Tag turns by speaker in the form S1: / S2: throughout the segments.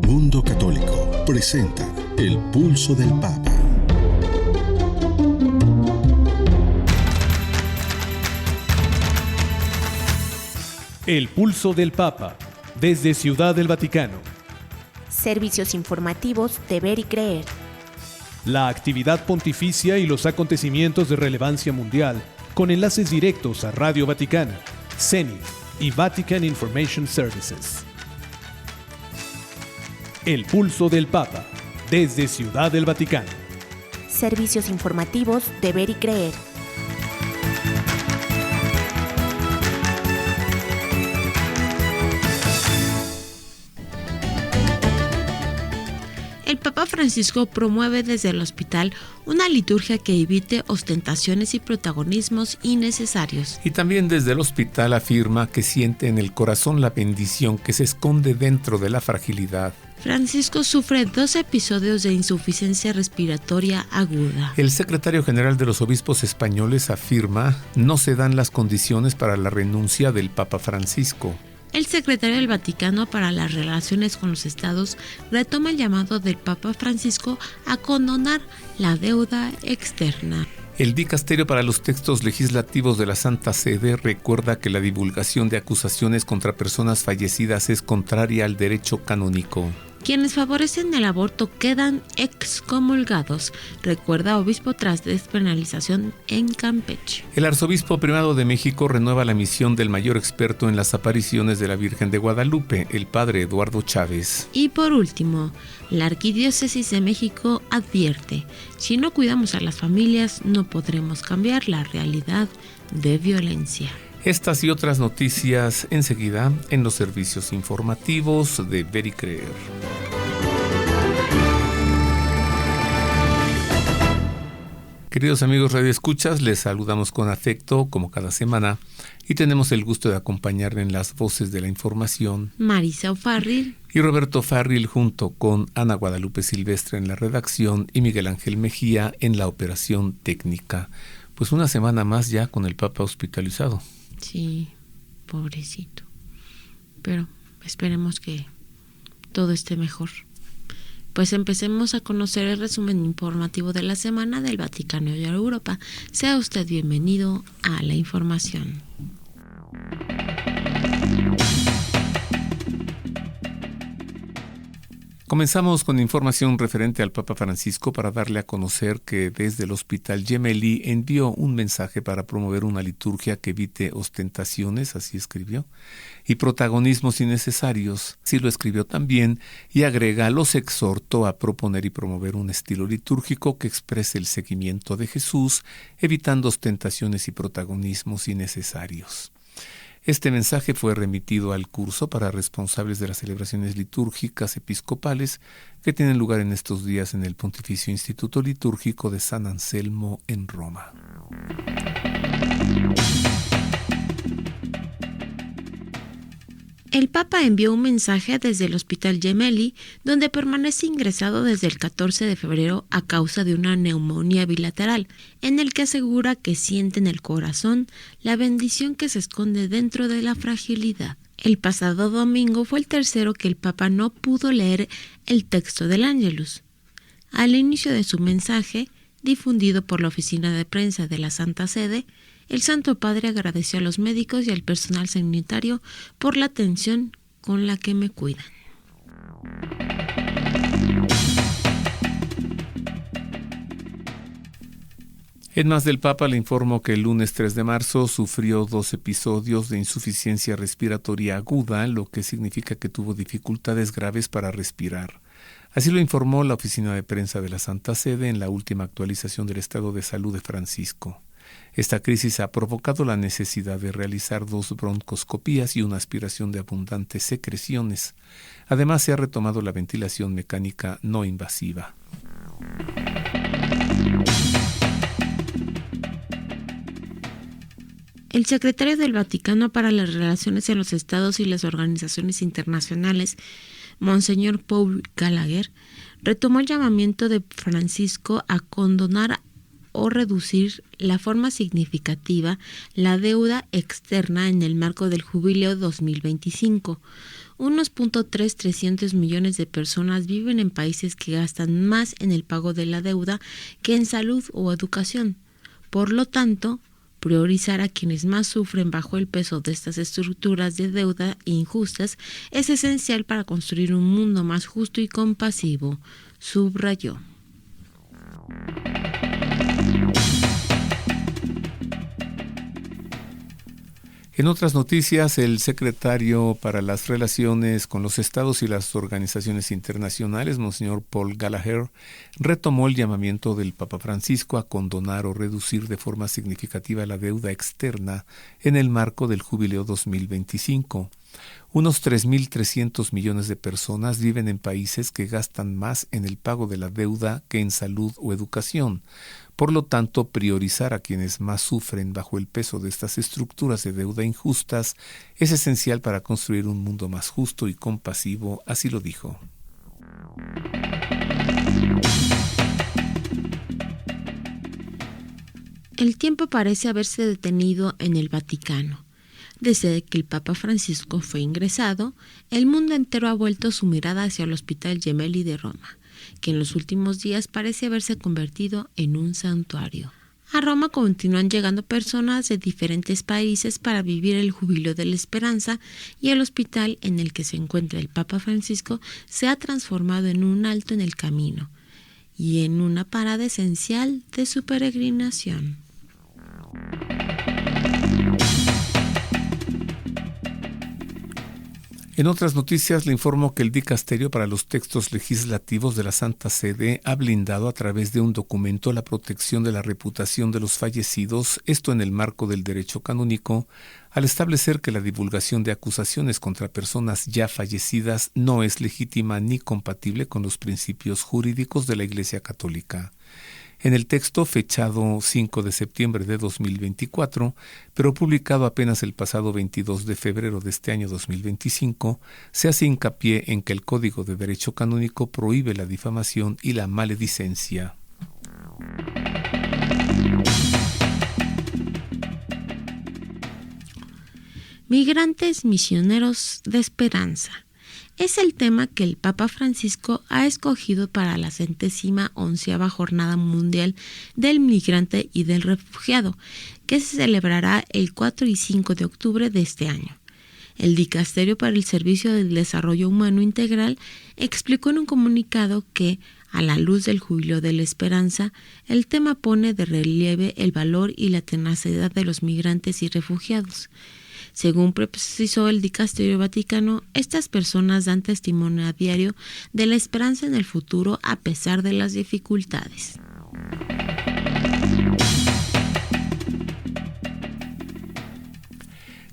S1: Mundo Católico presenta El Pulso del Papa.
S2: El Pulso del Papa, desde Ciudad del Vaticano.
S3: Servicios informativos de Ver y Creer.
S2: La actividad pontificia y los acontecimientos de relevancia mundial, con enlaces directos a Radio Vaticana, CENI y Vatican Information Services. El Pulso del Papa, desde Ciudad del Vaticano.
S3: Servicios informativos de Ver y Creer.
S4: El Papa Francisco promueve desde el hospital una liturgia que evite ostentaciones y protagonismos innecesarios.
S5: Y también desde el hospital afirma que siente en el corazón la bendición que se esconde dentro de la fragilidad.
S4: Francisco sufre 2 episodios de insuficiencia respiratoria aguda.
S5: El secretario general de los obispos españoles afirma no se dan las condiciones para la renuncia del Papa Francisco.
S4: El secretario del Vaticano para las Relaciones con los Estados retoma el llamado del Papa Francisco a condonar la deuda externa.
S5: El Dicasterio para los Textos Legislativos de la Santa Sede recuerda que la divulgación de acusaciones contra personas fallecidas es contraria al derecho canónico.
S4: Quienes favorecen el aborto quedan excomulgados, recuerda obispo tras despenalización en Campeche.
S5: El arzobispo primado de México renueva la misión del mayor experto en las apariciones de la Virgen de Guadalupe, el padre Eduardo Chávez.
S4: Y por último, la Arquidiócesis de México advierte, si no cuidamos a las familias, no podremos cambiar la realidad de violencia.
S5: Estas y otras noticias enseguida en los servicios informativos de Ver y Creer. Queridos amigos radioescuchas, les saludamos con afecto como cada semana y tenemos el gusto de acompañarle en las voces de la información
S4: Marisa O'Farrill
S5: y Roberto Farril junto con Ana Guadalupe Silvestre en la redacción y Miguel Ángel Mejía en la operación técnica. Pues una semana más ya con el Papa hospitalizado.
S4: Sí, pobrecito. Pero esperemos que todo esté mejor. Pues empecemos a conocer el resumen informativo de la semana del Vaticano y Europa. Sea usted bienvenido a la información.
S5: Comenzamos con información referente al Papa Francisco para darle a conocer que desde el Hospital Gemelli envió un mensaje para promover una liturgia que evite ostentaciones, así escribió, y protagonismos innecesarios, así lo escribió también, y agrega, los exhortó a proponer y promover un estilo litúrgico que exprese el seguimiento de Jesús, evitando ostentaciones y protagonismos innecesarios. Este mensaje fue remitido al curso para responsables de las celebraciones litúrgicas episcopales que tienen lugar en estos días en el Pontificio Instituto Litúrgico de San Anselmo en Roma.
S4: El Papa envió un mensaje desde el Hospital Gemelli, donde permanece ingresado desde el 14 de febrero a causa de una neumonía bilateral, en el que asegura que siente en el corazón la bendición que se esconde dentro de la fragilidad. El pasado domingo fue el tercero que el Papa no pudo leer el texto del Ángelus. Al inicio de su mensaje, difundido por la oficina de prensa de la Santa Sede, el Santo Padre agradeció a los médicos y al personal sanitario por la atención con la que me cuidan.
S5: En más del Papa le informó que el lunes 3 de marzo sufrió 2 episodios de insuficiencia respiratoria aguda, lo que significa que tuvo dificultades graves para respirar. Así lo informó la oficina de prensa de la Santa Sede en la última actualización del estado de salud de Francisco. Esta crisis ha provocado la necesidad de realizar 2 broncoscopías y una aspiración de abundantes secreciones. Además, se ha retomado la ventilación mecánica no invasiva.
S4: El secretario del Vaticano para las Relaciones en los Estados y las Organizaciones Internacionales, Monseñor Paul Gallagher, retomó el llamamiento de Francisco a condonar o reducir la forma significativa la deuda externa en el marco del Jubileo 2025. Unos 300 millones de personas viven en países que gastan más en el pago de la deuda que en salud o educación. Por lo tanto, priorizar a quienes más sufren bajo el peso de estas estructuras de deuda injustas es esencial para construir un mundo más justo y compasivo, subrayó.
S5: En otras noticias, el secretario para las Relaciones con los Estados y las Organizaciones Internacionales, Monseñor Paul Gallagher, retomó el llamamiento del Papa Francisco a condonar o reducir de forma significativa la deuda externa en el marco del Jubileo 2025. Unos 3.300 millones de personas viven en países que gastan más en el pago de la deuda que en salud o educación. Por lo tanto, priorizar a quienes más sufren bajo el peso de estas estructuras de deuda injustas es esencial para construir un mundo más justo y compasivo, así lo dijo.
S4: El tiempo parece haberse detenido en el Vaticano. Desde que el Papa Francisco fue ingresado, el mundo entero ha vuelto su mirada hacia el Hospital Gemelli de Roma, que en los últimos días parece haberse convertido en un santuario. A Roma continúan llegando personas de diferentes países para vivir el Jubileo de la Esperanza, y el hospital en el que se encuentra el Papa Francisco se ha transformado en un alto en el camino y en una parada esencial de su peregrinación.
S5: En otras noticias le informo que el Dicasterio para los Textos Legislativos de la Santa Sede ha blindado a través de un documento la protección de la reputación de los fallecidos, esto en el marco del derecho canónico, al establecer que la divulgación de acusaciones contra personas ya fallecidas no es legítima ni compatible con los principios jurídicos de la Iglesia Católica. En el texto, fechado 5 de septiembre de 2024, pero publicado apenas el pasado 22 de febrero de este año 2025, se hace hincapié en que el Código de Derecho Canónico prohíbe la difamación y la maledicencia.
S4: Migrantes misioneros de esperanza. Es el tema que el Papa Francisco ha escogido para la 111ª Jornada Mundial del Migrante y del Refugiado, que se celebrará el 4 y 5 de octubre de este año. El Dicasterio para el Servicio del Desarrollo Humano Integral explicó en un comunicado que, a la luz del Jubileo de la Esperanza, el tema pone de relieve el valor y la tenacidad de los migrantes y refugiados. Según precisó el Dicasterio Vaticano, estas personas dan testimonio a diario de la esperanza en el futuro a pesar de las dificultades.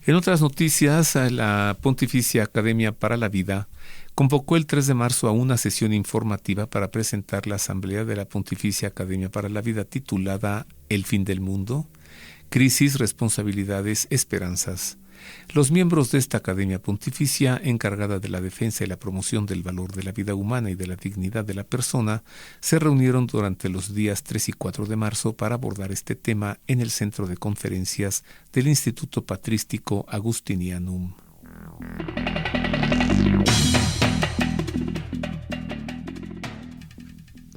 S5: En otras noticias, la Pontificia Academia para la Vida convocó el 3 de marzo a una sesión informativa para presentar la Asamblea de la Pontificia Academia para la Vida titulada El fin del mundo, crisis, responsabilidades, esperanzas. Los miembros de esta Academia Pontificia, encargada de la defensa y la promoción del valor de la vida humana y de la dignidad de la persona, se reunieron durante los días 3 y 4 de marzo para abordar este tema en el Centro de Conferencias del Instituto Patrístico Agustinianum.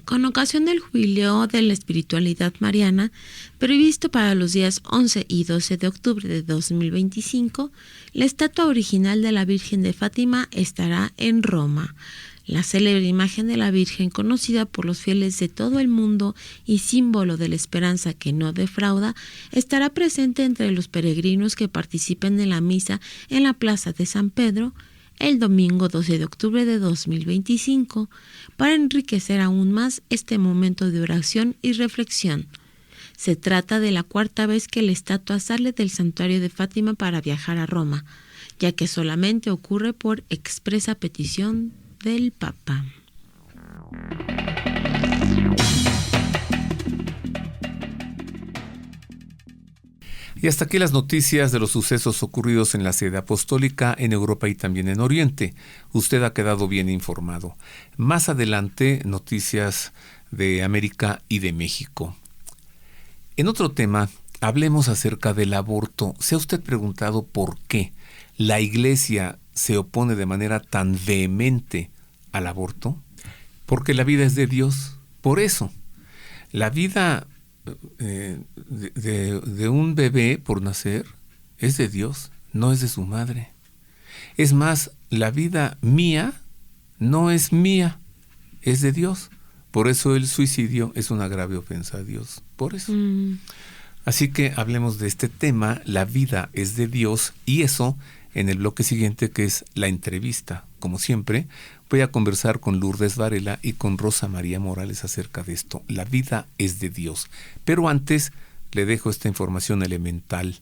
S4: Con ocasión del Jubileo de la Espiritualidad Mariana, previsto para los días 11 y 12 de octubre de 2025, la estatua original de la Virgen de Fátima estará en Roma. La célebre imagen de la Virgen, conocida por los fieles de todo el mundo y símbolo de la esperanza que no defrauda, estará presente entre los peregrinos que participen en la misa en la Plaza de San Pedro el domingo 12 de octubre de 2025, para enriquecer aún más este momento de oración y reflexión. Se trata de la 4ª vez que la estatua sale del santuario de Fátima para viajar a Roma, ya que solamente ocurre por expresa petición del Papa.
S5: Y hasta aquí las noticias de los sucesos ocurridos en la sede apostólica, en Europa y también en Oriente. Usted ha quedado bien informado. Más adelante, noticias de América y de México. En otro tema, hablemos acerca del aborto. ¿Se ha usted preguntado por qué la Iglesia se opone de manera tan vehemente al aborto? Porque la vida es de Dios. Por eso, la vida de un bebé por nacer es de Dios, no es de su madre. Es más, la vida mía no es mía, es de Dios. Por eso el suicidio es una grave ofensa a Dios. Por eso. Así que hablemos de este tema, la vida es de Dios, y eso en el bloque siguiente, que es la entrevista. Como siempre, voy a conversar con Lourdes Varela y con Rosa María Morales acerca de esto. La vida es de Dios. Pero antes le dejo esta información elemental.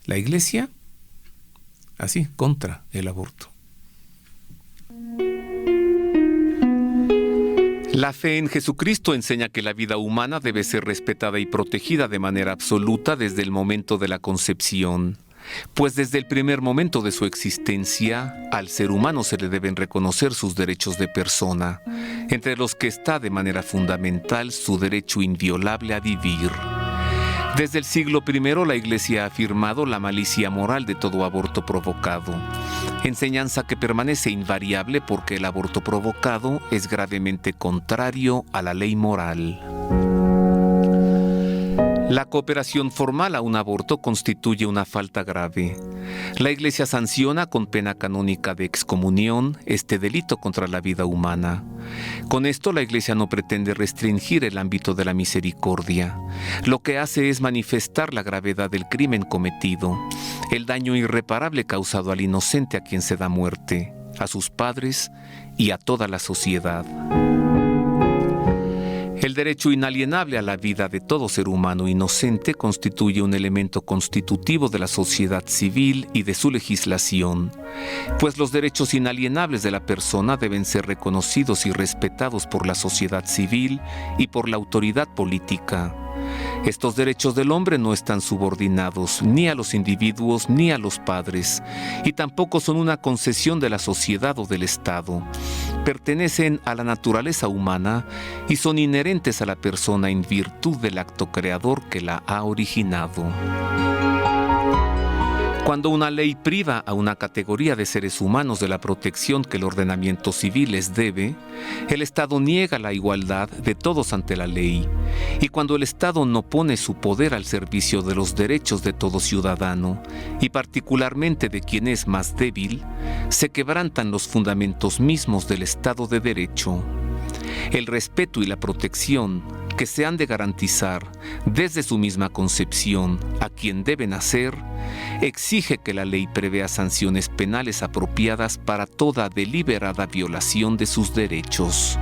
S5: La Iglesia, así, contra el aborto. La fe en Jesucristo enseña que la vida humana debe ser respetada y protegida de manera absoluta desde el momento de la concepción. Pues desde el primer momento de su existencia, al ser humano se le deben reconocer sus derechos de persona, entre los que está de manera fundamental su derecho inviolable a vivir. Desde el siglo I, la Iglesia ha afirmado la malicia moral de todo aborto provocado, enseñanza que permanece invariable porque el aborto provocado es gravemente contrario a la ley moral. La cooperación formal a un aborto constituye una falta grave. La Iglesia sanciona con pena canónica de excomunión este delito contra la vida humana. Con esto la Iglesia no pretende restringir el ámbito de la misericordia. Lo que hace es manifestar la gravedad del crimen cometido, el daño irreparable causado al inocente a quien se da muerte, a sus padres y a toda la sociedad. El derecho inalienable a la vida de todo ser humano inocente constituye un elemento constitutivo de la sociedad civil y de su legislación, pues los derechos inalienables de la persona deben ser reconocidos y respetados por la sociedad civil y por la autoridad política. Estos derechos del hombre no están subordinados ni a los individuos ni a los padres, y tampoco son una concesión de la sociedad o del Estado. Pertenecen a la naturaleza humana y son inherentes a la persona en virtud del acto creador que la ha originado. Cuando una ley priva a una categoría de seres humanos de la protección que el ordenamiento civil les debe, el Estado niega la igualdad de todos ante la ley. Y cuando el Estado no pone su poder al servicio de los derechos de todo ciudadano, y particularmente de quien es más débil, se quebrantan los fundamentos mismos del Estado de Derecho. El respeto y la protección que se han de garantizar desde su misma concepción a quien deben hacer, exige que la ley prevea sanciones penales apropiadas para toda deliberada violación de sus derechos.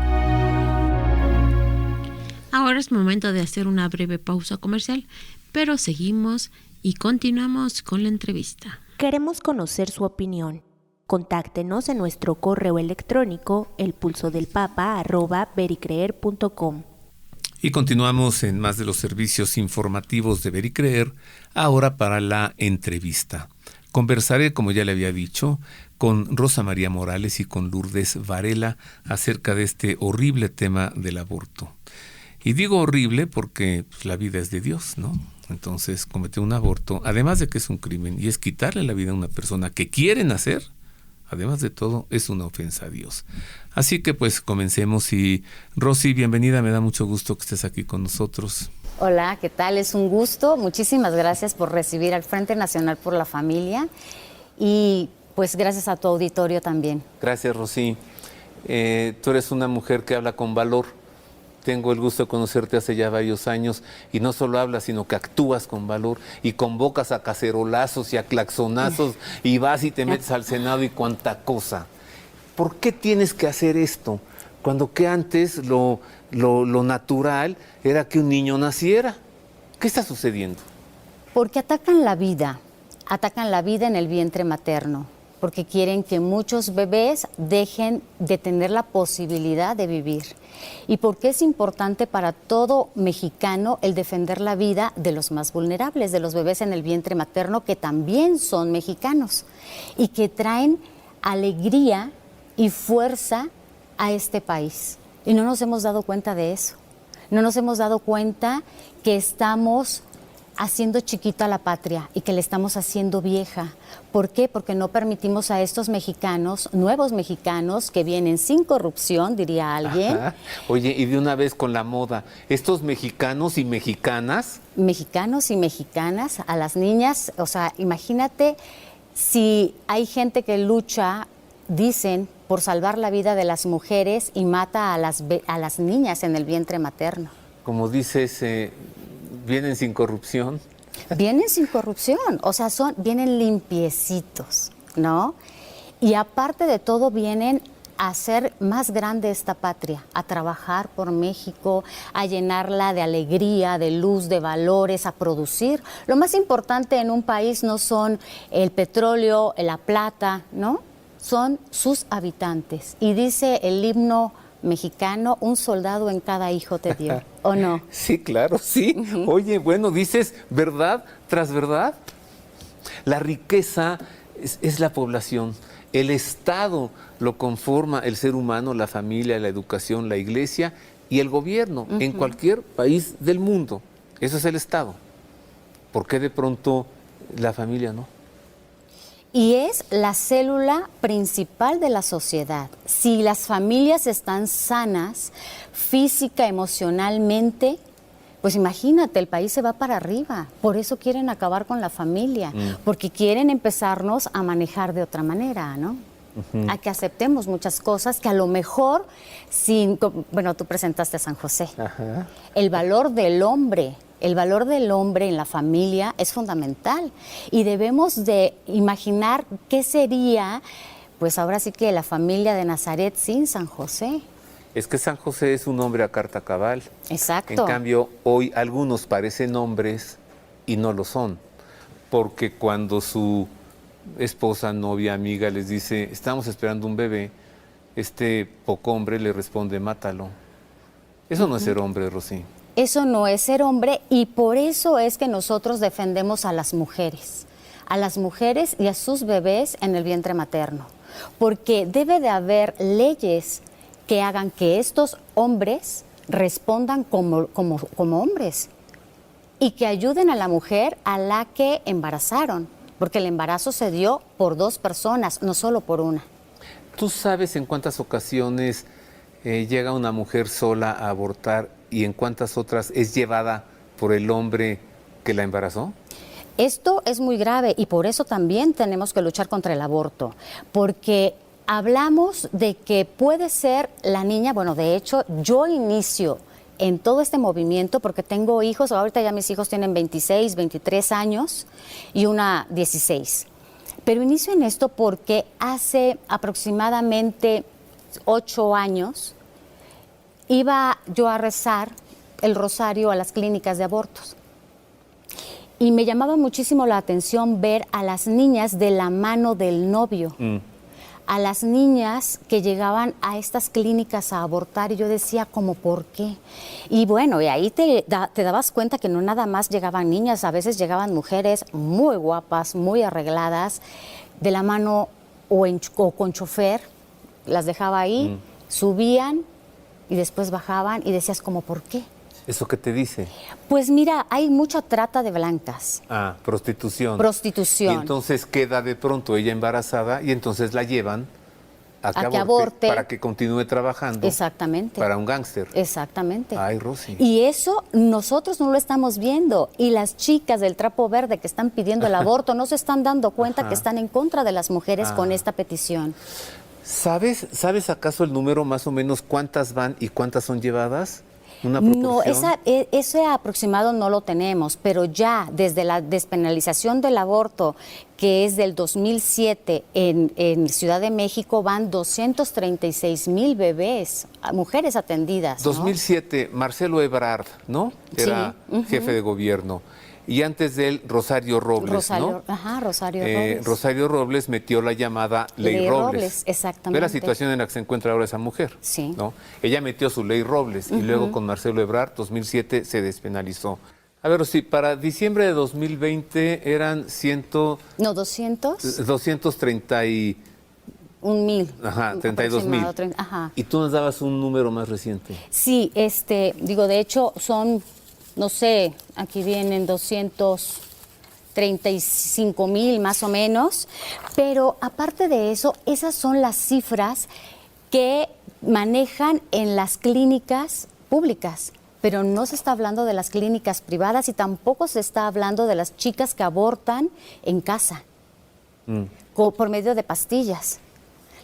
S4: Ahora es momento de hacer una breve pausa comercial, pero seguimos y continuamos con la entrevista.
S3: Queremos conocer su opinión. Contáctenos en nuestro correo electrónico elpulsodelpapa@vericreer.com.
S5: Y continuamos en más de los servicios informativos de Ver y Creer, ahora para la entrevista. Conversaré, como ya le había dicho, con Rosa María Morales y con Lourdes Varela acerca de este horrible tema del aborto. Y digo horrible porque la vida es de Dios, ¿no? Entonces, cometer un aborto, además de que es un crimen y es quitarle la vida a una persona que quiere nacer, además de todo, es una ofensa a Dios. Así que pues comencemos. Y Rosy, bienvenida, me da mucho gusto que estés aquí con nosotros.
S6: Hola, ¿qué tal? Es un gusto. Muchísimas gracias por recibir al Frente Nacional por la Familia y pues gracias a tu auditorio también.
S5: Gracias, Rosy. Tú eres una mujer que habla con valor. Tengo el gusto de conocerte hace ya varios años y no solo hablas, sino que actúas con valor y convocas a cacerolazos y a claxonazos y vas y te metes al Senado y cuánta cosa. ¿Por qué tienes que hacer esto? Cuando que antes lo natural era que un niño naciera. ¿Qué está sucediendo?
S6: Porque atacan la vida en el vientre materno, porque quieren que muchos bebés dejen de tener la posibilidad de vivir. Y porque es importante para todo mexicano el defender la vida de los más vulnerables, de los bebés en el vientre materno que también son mexicanos y que traen alegría y fuerza a este país. Y no nos hemos dado cuenta de eso. No nos hemos dado cuenta que estamos haciendo chiquita la patria y que la estamos haciendo vieja. ¿Por qué? Porque no permitimos a estos mexicanos, nuevos mexicanos, que vienen sin corrupción, diría alguien.
S5: Ajá. Oye, y de una vez con la moda, estos mexicanos y mexicanas.
S6: Mexicanos y mexicanas, a las niñas, o sea, imagínate si hay gente que lucha, dicen, por salvar la vida de las mujeres y mata a las niñas en el vientre materno.
S5: Como dices, vienen sin corrupción.
S6: Vienen sin corrupción, o sea, vienen limpiecitos, ¿no? Y aparte de todo vienen a hacer más grande esta patria, a trabajar por México, a llenarla de alegría, de luz, de valores, a producir. Lo más importante en un país no son el petróleo, la plata, ¿no? Son sus habitantes. Y dice el himno mexicano, un soldado en cada hijo te dio, ¿o no?
S5: Sí, claro, sí. Oye, bueno, dices verdad tras verdad. La riqueza es la población. El Estado lo conforma el ser humano, la familia, la educación, la iglesia y el gobierno en cualquier país del mundo. Eso es el Estado. ¿Por qué de pronto la familia no?
S6: Y es la célula principal de la sociedad. Si las familias están sanas, física, emocionalmente, pues imagínate, el país se va para arriba. Por eso quieren acabar con la familia, porque quieren empezarnos a manejar de otra manera, ¿no? A que aceptemos muchas cosas que a lo mejor, bueno, tú presentaste a San José.
S5: Ajá.
S6: El valor del hombre. El valor del hombre en la familia es fundamental y debemos de imaginar qué sería, pues ahora sí que la familia de Nazaret sin San José.
S5: Es que San José es un hombre a carta cabal.
S6: Exacto.
S5: En cambio, hoy algunos parecen hombres y no lo son, porque cuando su esposa, novia, amiga les dice, estamos esperando un bebé, este poco hombre le responde, mátalo. Eso no es ser hombre, Rosy.
S6: Eso no es ser hombre y por eso es que nosotros defendemos a las mujeres y a sus bebés en el vientre materno, porque debe de haber leyes que hagan que estos hombres respondan como hombres y que ayuden a la mujer a la que embarazaron, porque el embarazo se dio por 2 personas, no solo por una.
S5: ¿Tú sabes en cuántas ocasiones llega una mujer sola a abortar y en cuántas otras es llevada por el hombre que la embarazó?
S6: Esto es muy grave y por eso también tenemos que luchar contra el aborto, porque hablamos de que puede ser la niña, bueno, de hecho, yo inicio en todo este movimiento porque tengo hijos, ahorita ya mis hijos tienen 26, 23 años y una 16. Pero inicio en esto porque hace aproximadamente 8 años iba yo a rezar el rosario a las clínicas de abortos. Y me llamaba muchísimo la atención ver a las niñas de la mano del novio, a las niñas que llegaban a estas clínicas a abortar y yo decía, ¿cómo por qué? Y bueno, y ahí te dabas cuenta que no nada más llegaban niñas, a veces llegaban mujeres muy guapas, muy arregladas, de la mano o con chofer, las dejaba ahí, subían y después bajaban y decías, ¿cómo por qué?
S5: ¿Eso qué te dice?
S6: Pues mira, hay mucha trata de blancas.
S5: Ah, prostitución.
S6: Prostitución.
S5: Y entonces queda de pronto ella embarazada y entonces la llevan a que
S6: aborte
S5: para que continúe trabajando.
S6: Exactamente.
S5: Para un gángster.
S6: Exactamente.
S5: Ay, Rosy.
S6: Y eso nosotros no lo estamos viendo. Y las chicas del trapo verde que están pidiendo el aborto no se están dando cuenta que están en contra de las mujeres con esta petición.
S5: ¿Sabes acaso el número más o menos cuántas van y cuántas son llevadas? ¿Una
S6: No,
S5: proporción?
S6: ese aproximado no lo tenemos, pero ya desde la despenalización del aborto, que es del 2007 en Ciudad de México, van 236,000 bebés, mujeres atendidas, ¿no?
S5: 2007, Marcelo Ebrard, ¿no? Era jefe de gobierno. Y antes de él, Rosario Robles, ¿no?
S6: Ajá, Rosario Robles.
S5: Rosario Robles metió la llamada Ley Robles.
S6: Exactamente.
S5: Ve la situación en la que se encuentra ahora esa mujer.
S6: Sí.
S5: ¿No? Ella metió su Ley Robles y luego con Marcelo Ebrard, 2007, se despenalizó. A ver, sí, para diciembre de 2020 eran 230 y...
S6: 1,000.
S5: Ajá, 32,000.
S6: Ajá.
S5: Y tú nos dabas un número más reciente.
S6: Sí, de hecho son no sé, aquí vienen 235,000 más o menos, pero aparte de eso, esas son las cifras que manejan en las clínicas públicas, pero no se está hablando de las clínicas privadas y tampoco se está hablando de las chicas que abortan en casa, por medio de pastillas.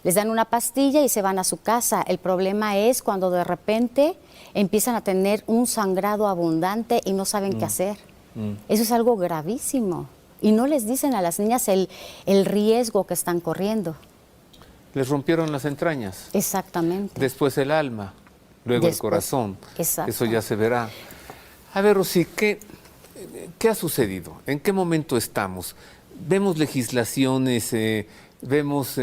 S6: Les dan una pastilla y se van a su casa. El problema es cuando de repente empiezan a tener un sangrado abundante y no saben qué hacer. Eso es algo gravísimo. Y no les dicen a las niñas el riesgo que están corriendo.
S5: Les rompieron las entrañas.
S6: Exactamente.
S5: Después el alma, luego el corazón.
S6: Exacto.
S5: Eso ya se verá. A ver, Rosy, ¿qué ha sucedido? ¿En qué momento estamos? Vemos legislaciones, vemos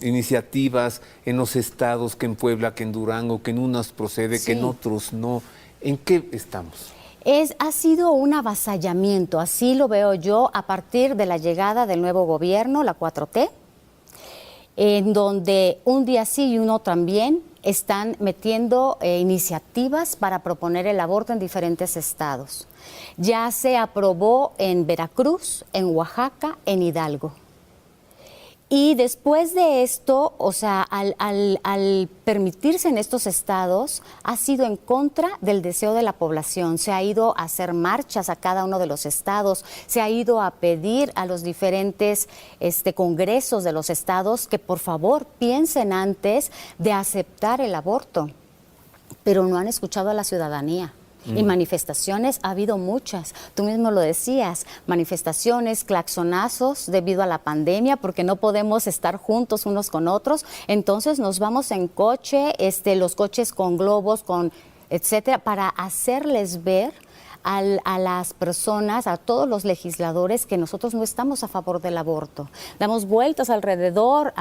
S5: iniciativas en los estados, que en Puebla, que en Durango, que en unos procede,
S6: Sí.
S5: que en otros no. ¿En qué estamos?
S6: Ha sido un avasallamiento, así lo veo yo, a partir de la llegada del nuevo gobierno, la 4T, en donde un día sí y uno también están metiendo iniciativas para proponer el aborto en diferentes estados. Ya se aprobó en Veracruz, en Oaxaca, en Hidalgo. Y después de esto, o sea, al permitirse en estos estados, ha sido en contra del deseo de la población. Se ha ido a hacer marchas a cada uno de los estados, se ha ido a pedir a los diferentes congresos de los estados que por favor piensen antes de aceptar el aborto. Pero no han escuchado a la ciudadanía. Y manifestaciones ha habido muchas, tú mismo lo decías, manifestaciones, claxonazos debido a la pandemia, porque no podemos estar juntos unos con otros, entonces nos vamos en coche, los coches con globos, con etcétera, para hacerles ver a las personas, a todos los legisladores, que nosotros no estamos a favor del aborto. Damos vueltas alrededor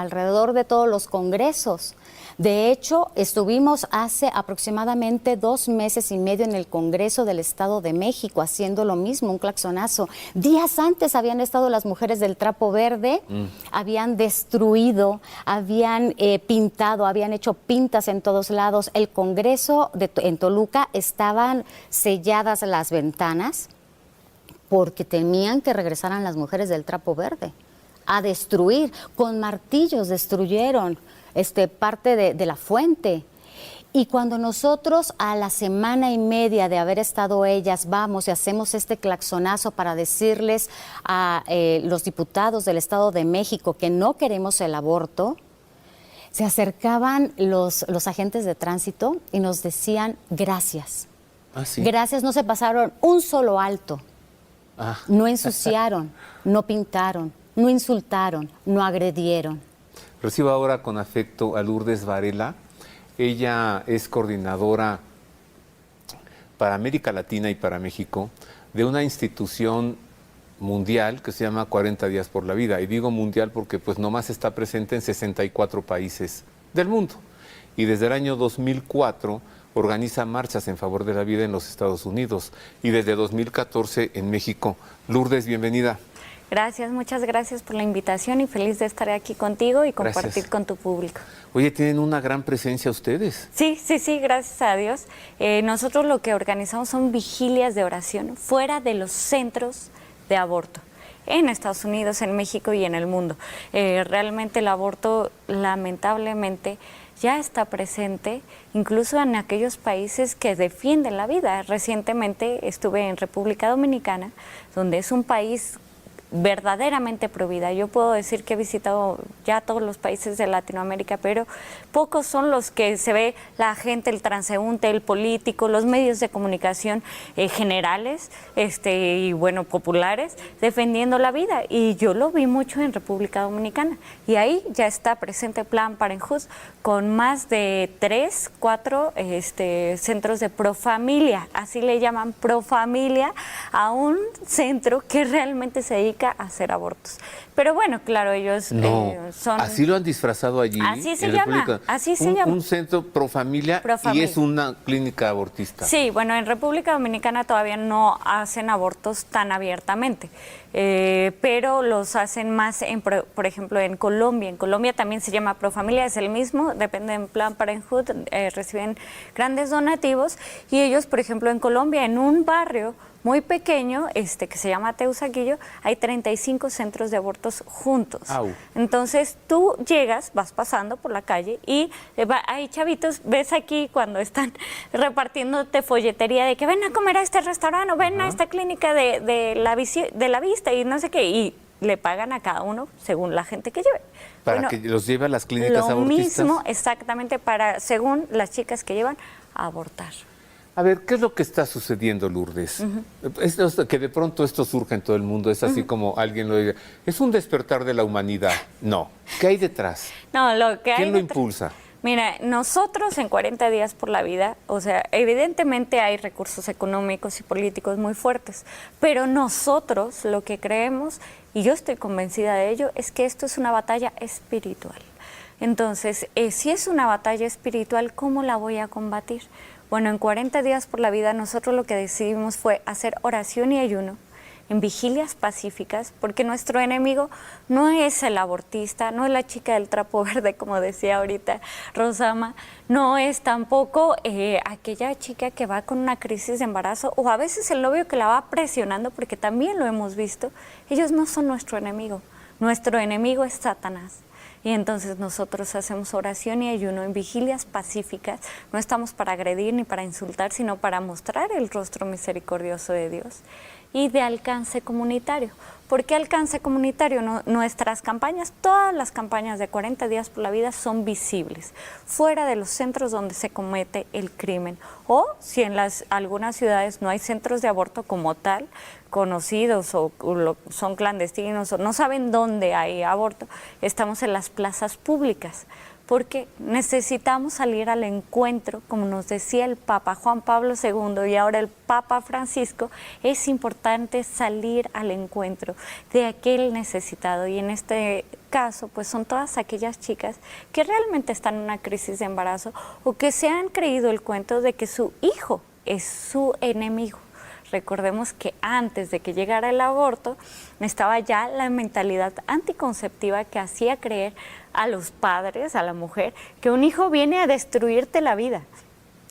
S6: de todos los congresos. De hecho, estuvimos hace aproximadamente 2 meses y medio en el Congreso del Estado de México haciendo lo mismo, un claxonazo. Días antes habían estado las mujeres del trapo verde, habían destruido, habían pintado, habían hecho pintas en todos lados. El Congreso en Toluca estaban selladas las ventanas porque temían que regresaran las mujeres del trapo verde a destruir. Con martillos destruyeron parte de la fuente. Y cuando nosotros a la semana y media de haber estado ellas vamos y hacemos este claxonazo para decirles a los diputados del Estado de México que no queremos el aborto, se acercaban los agentes de tránsito y nos decían gracias.
S5: ¿Ah, sí?
S6: Gracias, no se pasaron un solo alto. No ensuciaron, no pintaron, no insultaron, no agredieron.
S5: Recibo ahora con afecto a Lourdes Varela. Ella es coordinadora para América Latina y para México de una institución mundial que se llama 40 Días por la Vida. Y digo mundial porque pues nomás está presente en 64 países del mundo. Y desde el año 2004 organiza marchas en favor de la vida en los Estados Unidos. Y desde 2014 en México. Lourdes, bienvenida.
S7: Gracias, muchas gracias por la invitación y feliz de estar aquí contigo y compartir
S5: Gracias.
S7: con tu público.
S5: Oye, tienen una gran presencia ustedes.
S7: Sí, gracias a Dios. Nosotros lo que organizamos son vigilias de oración fuera de los centros de aborto, en Estados Unidos, en México y en el mundo. Realmente el aborto, lamentablemente, ya está presente incluso en aquellos países que defienden la vida. Recientemente estuve en República Dominicana, donde es un país verdaderamente pro vida. Yo puedo decir que he visitado ya todos los países de Latinoamérica, pero pocos son los que se ve la gente, el transeúnte, el político, los medios de comunicación generales y bueno, populares, defendiendo la vida. Y yo lo vi mucho en República Dominicana. Y ahí ya está presente Plan Parenthood con más de 3, 4 centros de Profamilia, así le llaman Profamilia, a un centro que realmente se dedica dedica a hacer abortos. Pero bueno, claro, ellos
S5: No,
S7: son...
S5: así lo han disfrazado allí.
S7: Así se
S5: en
S7: llama,
S5: República.
S7: así se llama.
S5: Un centro pro familia y es una clínica abortista.
S7: Sí, bueno, en República Dominicana todavía no hacen abortos tan abiertamente, pero los hacen más, por ejemplo, en Colombia. En Colombia también se llama Profamilia, es el mismo, depende en Planned Parenthood, reciben grandes donativos y ellos, por ejemplo, en Colombia, en un barrio muy pequeño, que se llama Teusaquillo, hay 35 centros de abortos juntos.
S5: Au.
S7: Entonces tú llegas, vas pasando por la calle y hay chavitos, ves aquí cuando están repartiéndote folletería de que ven a comer a este restaurante o ven a esta clínica de la vista y no sé qué, y le pagan a cada uno según la gente que lleve.
S5: Para que los lleve a las clínicas
S7: lo
S5: abortistas.
S7: Lo mismo exactamente según las chicas que llevan a abortar.
S5: A ver, ¿qué es lo que está sucediendo, Lourdes? Que de pronto esto surja en todo el mundo, es así como alguien lo diga. ¿Es un despertar de la humanidad? No. ¿Qué hay detrás?
S7: No, lo que hay
S5: ¿Quién lo
S7: detrás...
S5: impulsa?
S7: Mira, nosotros en 40 días por la vida, o sea, evidentemente hay recursos económicos y políticos muy fuertes, pero nosotros lo que creemos, y yo estoy convencida de ello, es que esto es una batalla espiritual. Entonces, si es una batalla espiritual, ¿cómo la voy a combatir? Bueno, en 40 días por la vida nosotros lo que decidimos fue hacer oración y ayuno en vigilias pacíficas, porque nuestro enemigo no es el abortista, no es la chica del trapo verde, como decía ahorita Rosama, no es tampoco aquella chica que va con una crisis de embarazo, o a veces el novio que la va presionando, porque también lo hemos visto. Ellos no son nuestro enemigo es Satanás. Y entonces nosotros hacemos oración y ayuno en vigilias pacíficas. No estamos para agredir ni para insultar, sino para mostrar el rostro misericordioso de Dios. Y de alcance comunitario. ¿Por qué alcance comunitario? Nuestras campañas, todas las campañas de 40 días por la vida son visibles, fuera de los centros donde se comete el crimen. O si en algunas ciudades no hay centros de aborto como tal, conocidos o son clandestinos o no saben dónde hay aborto, estamos en las plazas públicas. Porque necesitamos salir al encuentro, como nos decía el Papa Juan Pablo II y ahora el Papa Francisco, es importante salir al encuentro de aquel necesitado. Y en este caso, pues son todas aquellas chicas que realmente están en una crisis de embarazo o que se han creído el cuento de que su hijo es su enemigo. Recordemos que antes de que llegara el aborto, estaba ya la mentalidad anticonceptiva que hacía creer a los padres, a la mujer, que un hijo viene a destruirte la vida.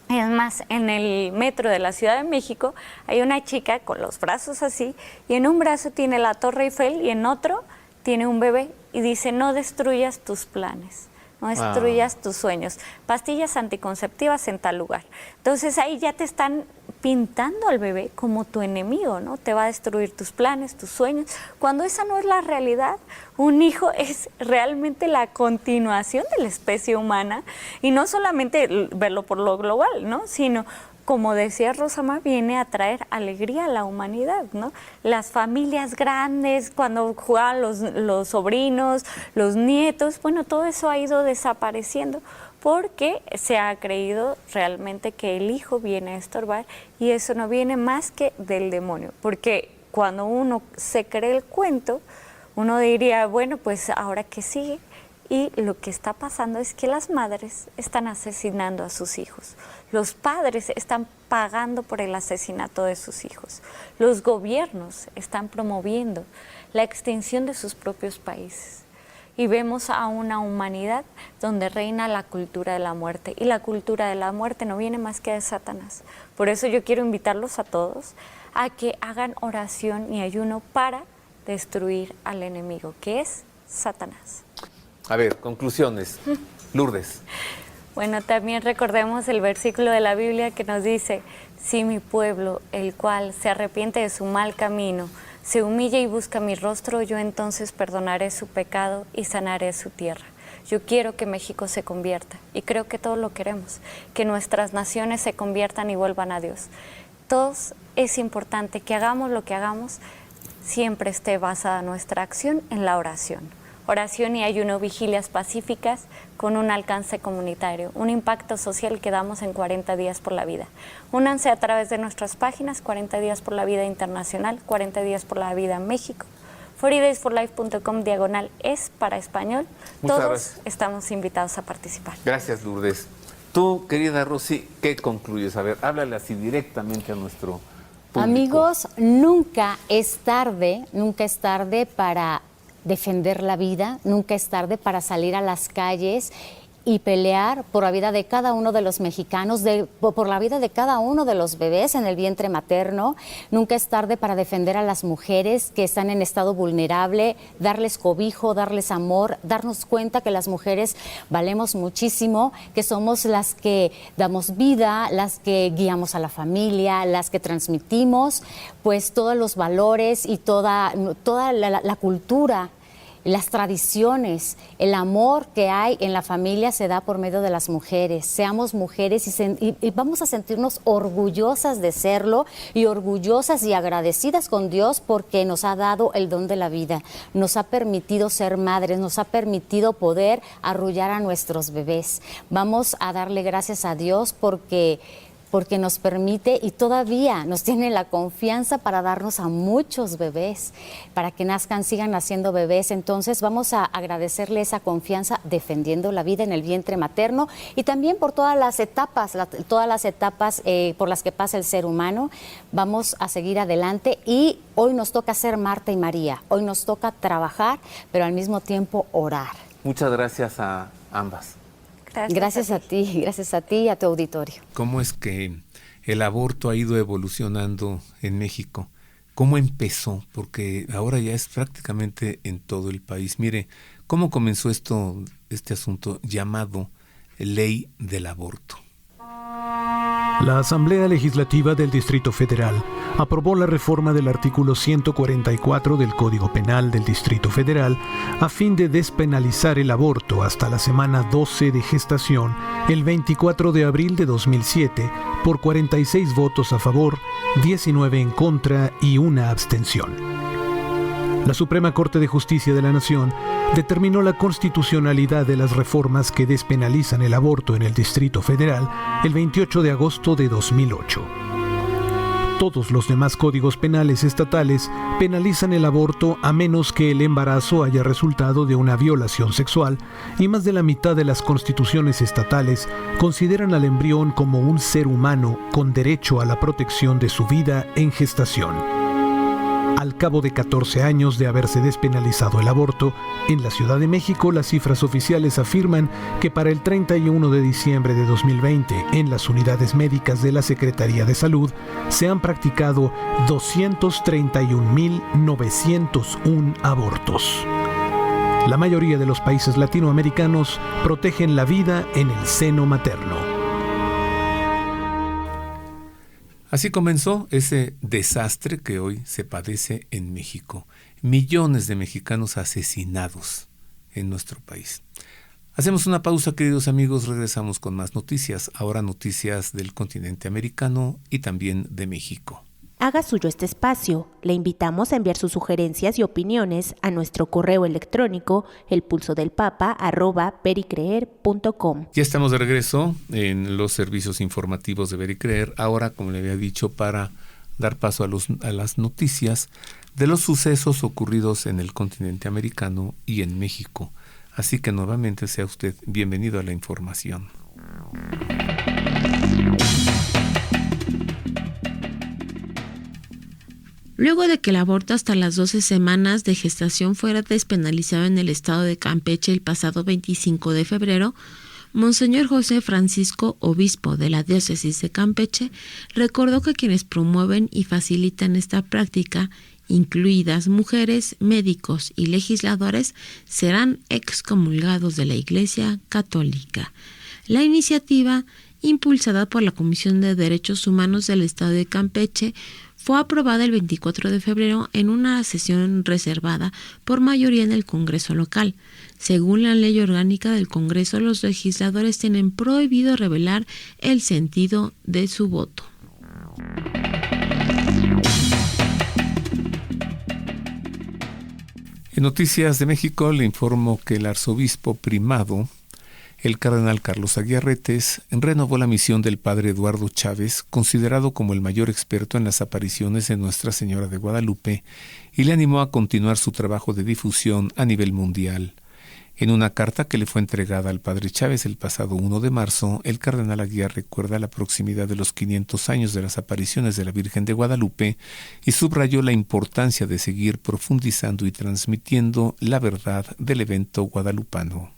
S7: Es más, en el metro de la Ciudad de México hay una chica con los brazos así, y en un brazo tiene la Torre Eiffel y en otro tiene un bebé, y dice: no destruyas tus planes. No destruyas tus sueños. Pastillas anticonceptivas en tal lugar. Entonces ahí ya te están pintando al bebé como tu enemigo, ¿no? Te va a destruir tus planes, tus sueños, cuando esa no es la realidad. Un hijo es realmente la continuación de la especie humana, y no solamente verlo por lo global, ¿no? Sino, como decía Rosama, viene a traer alegría a la humanidad, ¿no? Las familias grandes, cuando jugaban los sobrinos, los nietos, bueno, todo eso ha ido desapareciendo porque se ha creído realmente que el hijo viene a estorbar, y eso no viene más que del demonio. Porque cuando uno se cree el cuento, uno diría, bueno, pues ahora ¿qué sigue? Y lo que está pasando es que las madres están asesinando a sus hijos. Los padres están pagando por el asesinato de sus hijos. Los gobiernos están promoviendo la extinción de sus propios países. Y vemos a una humanidad donde reina la cultura de la muerte. Y la cultura de la muerte no viene más que de Satanás. Por eso yo quiero invitarlos a todos a que hagan oración y ayuno para destruir al enemigo, que es Satanás.
S5: A ver, conclusiones. Lourdes.
S7: Bueno, también recordemos el versículo de la Biblia que nos dice: si mi pueblo, el cual se arrepiente de su mal camino, se humilla y busca mi rostro, yo entonces perdonaré su pecado y sanaré su tierra. Yo quiero que México se convierta, y creo que todos lo queremos, que nuestras naciones se conviertan y vuelvan a Dios. Todos es importante que hagamos lo que hagamos, siempre esté basada nuestra acción en la oración. Oración y ayuno, vigilias pacíficas con un alcance comunitario, un impacto social que damos en 40 días por la vida. Únanse a través de nuestras páginas, 40 días por la vida internacional, 40 días por la vida México, 40daysforlife.com/es para español.
S5: Muchas
S7: Todos
S5: gracias.
S7: estamos invitados a participar.
S5: Gracias, Lourdes. Tú, querida Rosy, ¿qué concluyes? A ver, háblale así directamente a nuestro público.
S6: Amigos, nunca es tarde para defender la vida, nunca es tarde para salir a las calles y pelear por la vida de cada uno de los mexicanos, por la vida de cada uno de los bebés en el vientre materno. Nunca es tarde para defender a las mujeres que están en estado vulnerable, darles cobijo, darles amor, darnos cuenta que las mujeres valemos muchísimo, que somos las que damos vida, las que guiamos a la familia, las que transmitimos pues todos los valores y toda la cultura, las tradiciones, el amor que hay en la familia se da por medio de las mujeres. Seamos mujeres y vamos a sentirnos orgullosas de serlo y orgullosas y agradecidas con Dios porque nos ha dado el don de la vida, nos ha permitido ser madres, nos ha permitido poder arrullar a nuestros bebés. Vamos a darle gracias a Dios porque nos permite y todavía nos tiene la confianza para darnos a muchos bebés, para que nazcan, sigan naciendo bebés. Entonces vamos a agradecerle esa confianza defendiendo la vida en el vientre materno y también por todas las etapas por las que pasa el ser humano. Vamos a seguir adelante y hoy nos toca ser Marta y María, hoy nos toca trabajar, pero al mismo tiempo orar.
S5: Muchas gracias a ambas.
S6: Gracias a ti y a tu auditorio.
S5: ¿Cómo es que el aborto ha ido evolucionando en México? ¿Cómo empezó? Porque ahora ya es prácticamente en todo el país. Mire, ¿cómo comenzó este asunto llamado Ley del Aborto?
S2: La Asamblea Legislativa del Distrito Federal aprobó la reforma del artículo 144 del Código Penal del Distrito Federal a fin de despenalizar el aborto hasta la semana 12 de gestación el 24 de abril de 2007 por 46 votos a favor, 19 en contra y una abstención. La Suprema Corte de Justicia de la Nación determinó la constitucionalidad de las reformas que despenalizan el aborto en el Distrito Federal el 28 de agosto de 2008. Todos los demás códigos penales estatales penalizan el aborto a menos que el embarazo haya resultado de una violación sexual y más de la mitad de las constituciones estatales consideran al embrión como un ser humano con derecho a la protección de su vida en gestación. Al cabo de 14 años de haberse despenalizado el aborto, en la Ciudad de México las cifras oficiales afirman que para el 31 de diciembre de 2020, en las unidades médicas de la Secretaría de Salud, se han practicado 231.901 abortos. La mayoría de los países latinoamericanos protegen la vida en el seno materno.
S5: Así comenzó ese desastre que hoy se padece en México. Millones de mexicanos asesinados en nuestro país. Hacemos una pausa, queridos amigos, regresamos con más noticias. Ahora noticias del continente americano y también de México.
S3: Haga suyo este espacio. Le invitamos a enviar sus sugerencias y opiniones a nuestro correo electrónico elpulsodelpapa@vericreer.com.
S5: Ya estamos de regreso en los servicios informativos de Ver y Creer. Ahora, como le había dicho, para dar paso a las noticias de los sucesos ocurridos en el continente americano y en México. Así que nuevamente sea usted bienvenido a la información.
S4: Luego de que el aborto hasta las 12 semanas de gestación fuera despenalizado en el estado de Campeche el pasado 25 de febrero, Monseñor José Francisco, obispo de la diócesis de Campeche, recordó que quienes promueven y facilitan esta práctica, incluidas mujeres, médicos y legisladores, serán excomulgados de la Iglesia Católica. La iniciativa, impulsada por la Comisión de Derechos Humanos del Estado de Campeche, fue aprobada el 24 de febrero en una sesión reservada por mayoría en el Congreso local. Según la ley orgánica del Congreso, los legisladores tienen prohibido revelar el sentido de su voto.
S5: En Noticias de México le informo que el arzobispo primado El cardenal Carlos Aguiarretes renovó la misión del padre Eduardo Chávez, considerado como el mayor experto en las apariciones de Nuestra Señora de Guadalupe, y le animó a continuar su trabajo de difusión a nivel mundial. En una carta que le fue entregada al padre Chávez el pasado 1 de marzo, el cardenal Aguiar recuerda la proximidad de los 500 años de las apariciones de la Virgen de Guadalupe y subrayó la importancia de seguir profundizando y transmitiendo la verdad del evento guadalupano.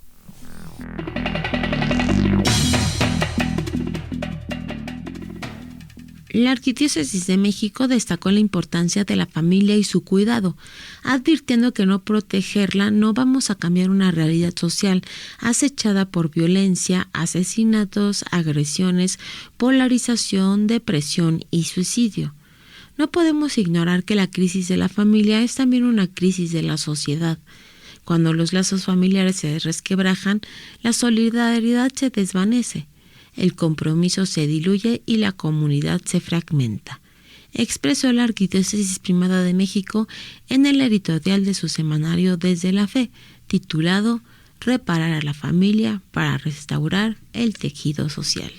S4: La Arquidiócesis de México destacó la importancia de la familia y su cuidado, advirtiendo que no protegerla no vamos a cambiar una realidad social acechada por violencia, asesinatos, agresiones, polarización, depresión y suicidio. No podemos ignorar que la crisis de la familia es también una crisis de la sociedad. Cuando los lazos familiares se resquebrajan, la solidaridad se desvanece. El compromiso se diluye y la comunidad se fragmenta, expresó la Arquidiócesis Primada de México en el editorial de su semanario Desde la Fe, titulado Reparar a la familia para restaurar el tejido social.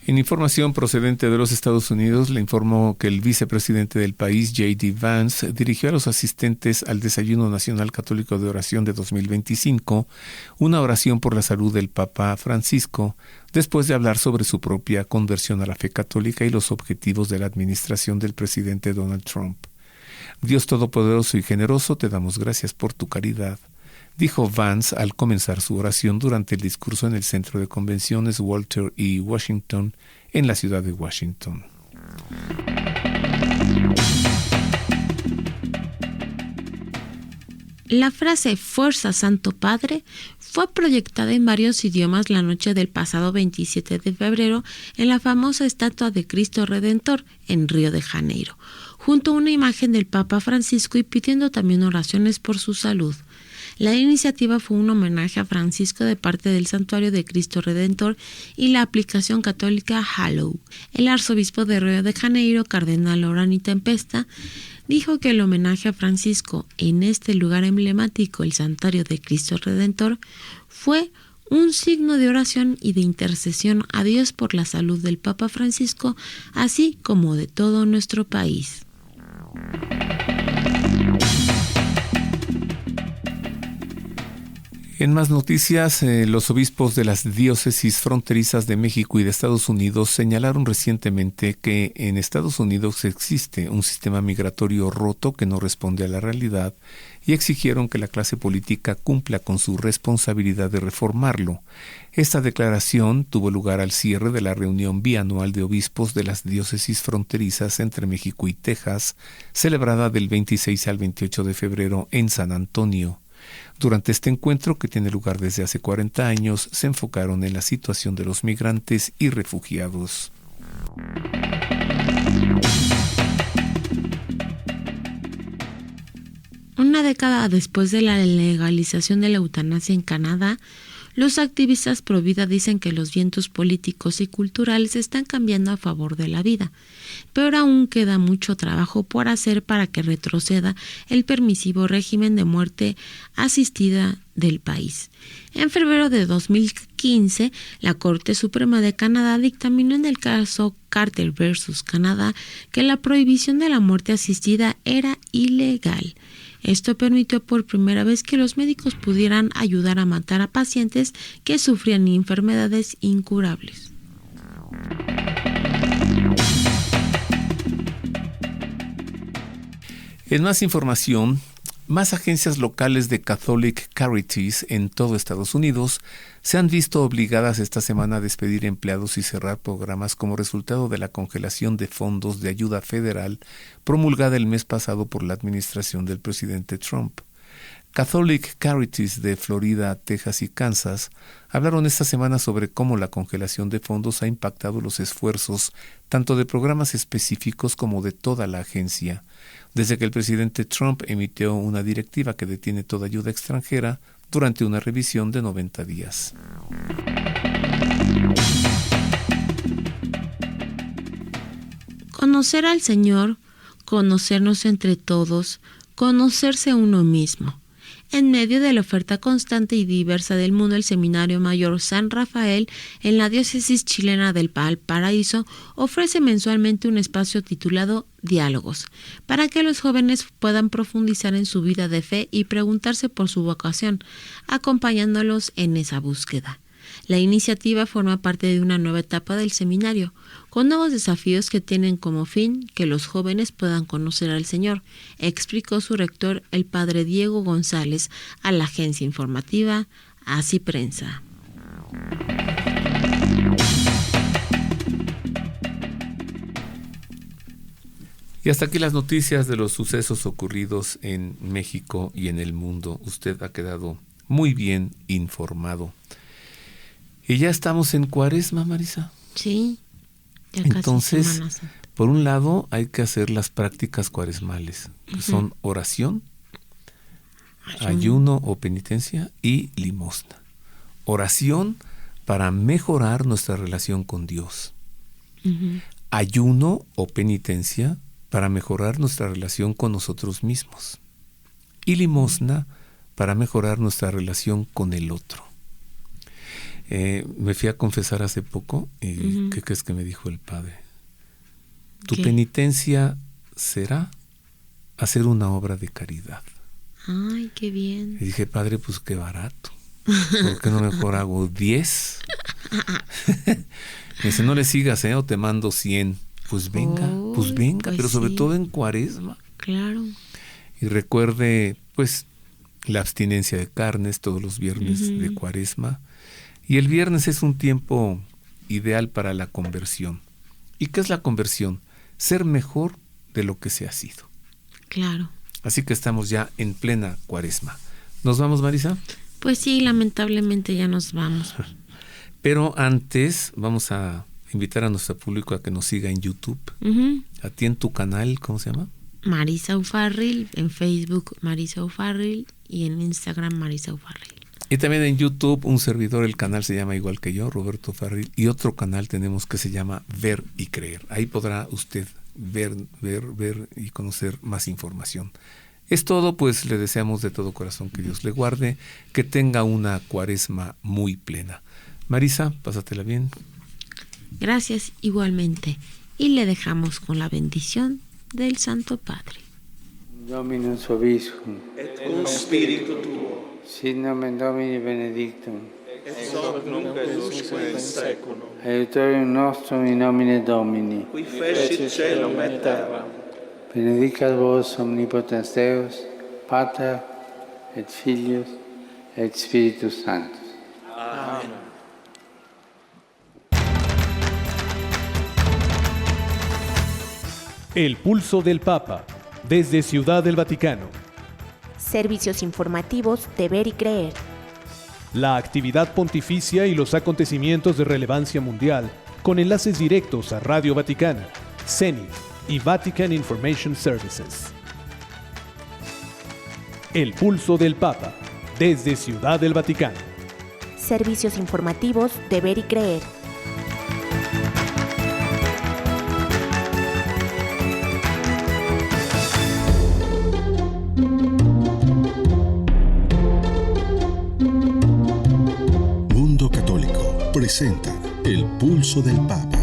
S5: En información procedente de los Estados Unidos, le informó que el vicepresidente del país, J.D. Vance, dirigió a los asistentes al Desayuno Nacional Católico de Oración de 2025 una oración por la salud del Papa Francisco, después de hablar sobre su propia conversión a la fe católica y los objetivos de la administración del presidente Donald Trump. Dios Todopoderoso y Generoso, te damos gracias por tu caridad, dijo Vance al comenzar su oración durante el discurso en el Centro de Convenciones Walter E. Washington en la ciudad de Washington.
S4: La frase Fuerza Santo Padre fue proyectada en varios idiomas la noche del pasado 27 de febrero en la famosa estatua de Cristo Redentor en Río de Janeiro, junto a una imagen del Papa Francisco y pidiendo también oraciones por su salud. La iniciativa fue un homenaje a Francisco de parte del Santuario de Cristo Redentor y la aplicación católica Hallow. El arzobispo de Río de Janeiro, cardenal Orani Tempesta, dijo que el homenaje a Francisco en este lugar emblemático, el Santuario de Cristo Redentor, fue un signo de oración y de intercesión a Dios por la salud del Papa Francisco, así como de todo nuestro país.
S5: En más noticias, los obispos de las diócesis fronterizas de México y de Estados Unidos señalaron recientemente que en Estados Unidos existe un sistema migratorio roto que no responde a la realidad y exigieron que la clase política cumpla con su responsabilidad de reformarlo. Esta declaración tuvo lugar al cierre de la reunión bianual de obispos de las diócesis fronterizas entre México y Texas, celebrada del 26 al 28 de febrero en San Antonio. Durante este encuentro, que tiene lugar desde hace 40 años, se enfocaron en la situación de los migrantes y refugiados.
S4: Una década después de la legalización de la eutanasia en Canadá, los activistas pro vida dicen que los vientos políticos y culturales están cambiando a favor de la vida, pero aún queda mucho trabajo por hacer para que retroceda el permisivo régimen de muerte asistida del país. En febrero de 2015, la Corte Suprema de Canadá dictaminó en el caso Carter versus Canadá que la prohibición de la muerte asistida era ilegal. Esto permitió por primera vez que los médicos pudieran ayudar a matar a pacientes que sufrían enfermedades incurables.
S5: En más información, más agencias locales de Catholic Charities en todo Estados Unidos se han visto obligadas esta semana a despedir empleados y cerrar programas como resultado de la congelación de fondos de ayuda federal promulgada el mes pasado por la administración del presidente Trump. Catholic Charities de Florida, Texas y Kansas hablaron esta semana sobre cómo la congelación de fondos ha impactado los esfuerzos tanto de programas específicos como de toda la agencia, desde que el presidente Trump emitió una directiva que detiene toda ayuda extranjera durante una revisión de 90 días.
S4: Conocer al Señor, conocernos entre todos, conocerse a uno mismo. En medio de la oferta constante y diversa del mundo, el Seminario Mayor San Rafael en la diócesis chilena del Valparaíso ofrece mensualmente un espacio titulado Diálogos, para que los jóvenes puedan profundizar en su vida de fe y preguntarse por su vocación, acompañándolos en esa búsqueda. La iniciativa forma parte de una nueva etapa del seminario, con nuevos desafíos que tienen como fin que los jóvenes puedan conocer al Señor, explicó su rector, el padre Diego González, a la agencia informativa Así Prensa.
S5: Y hasta aquí las noticias de los sucesos ocurridos en México y en el mundo. Usted ha quedado muy bien informado. Y ya estamos en Cuaresma, Marisa.
S4: Sí, ya casi.
S5: Entonces,
S4: Semana Santa.
S5: Por un lado, hay que hacer las prácticas cuaresmales, que son oración, ayuno o penitencia y limosna. Oración para mejorar nuestra relación con Dios. Ayuno o penitencia para mejorar nuestra relación con nosotros mismos. Y limosna para mejorar nuestra relación con el otro. Me fui a confesar hace poco y ¿qué crees que me dijo el padre? Tu penitencia será hacer una obra de caridad.
S4: Ay, qué bien.
S5: Y dije, padre, pues qué barato. ¿Por qué no mejor hago 10? Me dice, no le sigas, o te mando 100. Pues venga, pues pero sobre todo en Cuaresma.
S4: Claro.
S5: Y recuerde, pues, la abstinencia de carnes todos los viernes de Cuaresma. Y el viernes es un tiempo ideal para la conversión. ¿Y qué es la conversión? Ser mejor de lo que se ha sido.
S4: Claro.
S5: Así que estamos ya en plena Cuaresma. ¿Nos vamos, Marisa?
S4: Pues sí, lamentablemente ya nos vamos.
S5: Pero antes vamos a invitar a nuestro público a que nos siga en YouTube. A ti en tu canal, ¿cómo se llama?
S4: Marisa O'Farrill, en Facebook Marisa O'Farrill y en Instagram Marisa O'Farrill.
S5: Y también en YouTube, un servidor, el canal se llama igual que yo, Roberto Farril, y otro canal tenemos que se llama Ver y Creer. Ahí podrá usted ver y conocer más información. Es todo, pues le deseamos de todo corazón que Dios le guarde, que tenga una Cuaresma muy plena. Marisa, pásatela bien.
S4: Gracias, igualmente. Y le dejamos con la bendición del Santo Padre.
S8: Dominus vobiscum.
S9: Et cum spiritu tuo.
S8: Sit nomen Domini benedictum.
S9: Et hoc nunc et usque in seculum.
S8: Aiutorium nostrum in nomine Domini.
S9: Qui fecit caelum et terram.
S8: Benedicat vos omnipotens Deus, Pater et Filius et Spiritus Sanctus.
S9: Amen.
S2: El pulso del Papa, desde Ciudad del Vaticano.
S3: Servicios informativos de Ver y Creer.
S2: La actividad pontificia y los acontecimientos de relevancia mundial, con enlaces directos a Radio Vaticana, CENIT y Vatican Information Services. El pulso del Papa, desde Ciudad del Vaticano.
S3: Servicios informativos de Ver y Creer.
S1: Mundo Católico presenta El Pulso del Papa.